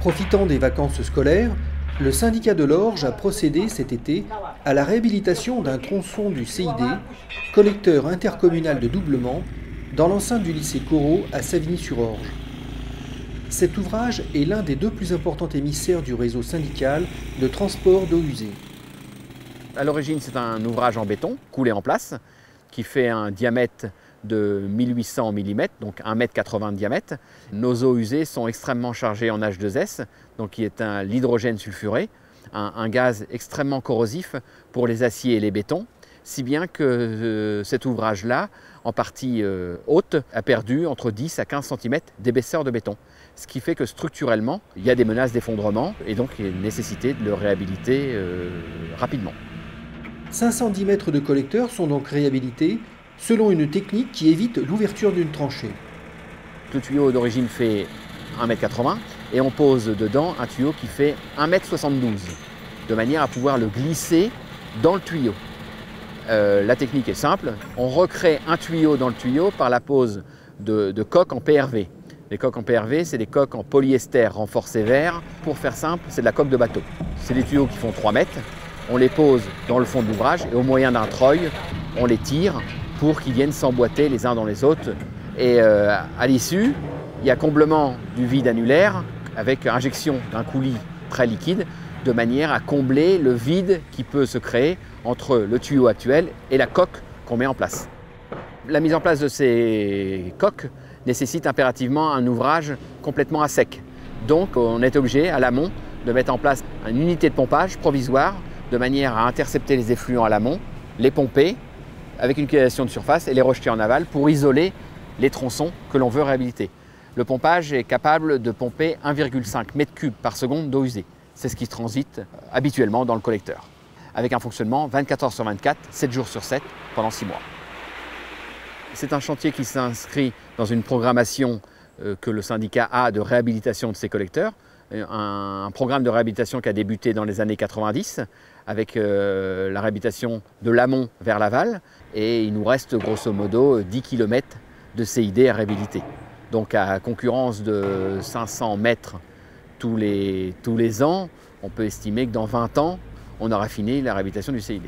Profitant des vacances scolaires, le syndicat de l'Orge a procédé cet été à la réhabilitation d'un tronçon du CID, collecteur intercommunal de doublement, dans l'enceinte du lycée Corot à Savigny-sur-Orge. Cet ouvrage est l'un des deux plus importants émissaires du réseau syndical de transport d'eau usée. À l'origine, c'est un ouvrage en béton, coulé en place, qui fait un diamètre de 1800 mm, donc 1,80 m de diamètre. Nos eaux usées sont extrêmement chargées en H2S, donc qui est l'hydrogène sulfuré, un gaz extrêmement corrosif pour les aciers et les bétons, si bien que cet ouvrage-là, en partie haute, a perdu entre 10 à 15 cm d'épaisseur de béton. Ce qui fait que structurellement, il y a des menaces d'effondrement et donc il y a une nécessité de le réhabiliter rapidement. 510 mètres de collecteurs sont donc réhabilités selon une technique qui évite l'ouverture d'une tranchée. Le tuyau d'origine fait 1,80 m et on pose dedans un tuyau qui fait 1,72 m, de manière à pouvoir le glisser dans le tuyau. La technique est simple, on recrée un tuyau dans le tuyau par la pose de coques en PRV. Les coques en PRV, c'est des coques en polyester renforcé vert. Pour faire simple, c'est de la coque de bateau. C'est des tuyaux qui font 3 mètres. On les pose dans le fond de l'ouvrage et au moyen d'un treuil, on les tire pour qu'ils viennent s'emboîter les uns dans les autres. Et à l'issue, il y a comblement du vide annulaire avec injection d'un coulis très liquide de manière à combler le vide qui peut se créer entre le tuyau actuel et la coque qu'on met en place. La mise en place de ces coques nécessite impérativement un ouvrage complètement à sec. Donc on est obligé à l'amont de mettre en place une unité de pompage provisoire de manière à intercepter les effluents à l'amont, les pomper avec une canalisation de surface et les rejeter en aval pour isoler les tronçons que l'on veut réhabiliter. Le pompage est capable de pomper 1,5 m3 par seconde d'eau usée. C'est ce qui transite habituellement dans le collecteur, avec un fonctionnement 24 heures sur 24, 7 jours sur 7, pendant 6 mois. C'est un chantier qui s'inscrit dans une programmation que le syndicat a de réhabilitation de ses collecteurs, un programme de réhabilitation qui a débuté dans les années 90 avec la réhabilitation de l'amont vers l'aval et il nous reste grosso modo 10 km de CID à réhabiliter. Donc à concurrence de 500 mètres tous les ans, on peut estimer que dans 20 ans, on aura fini la réhabilitation du CID.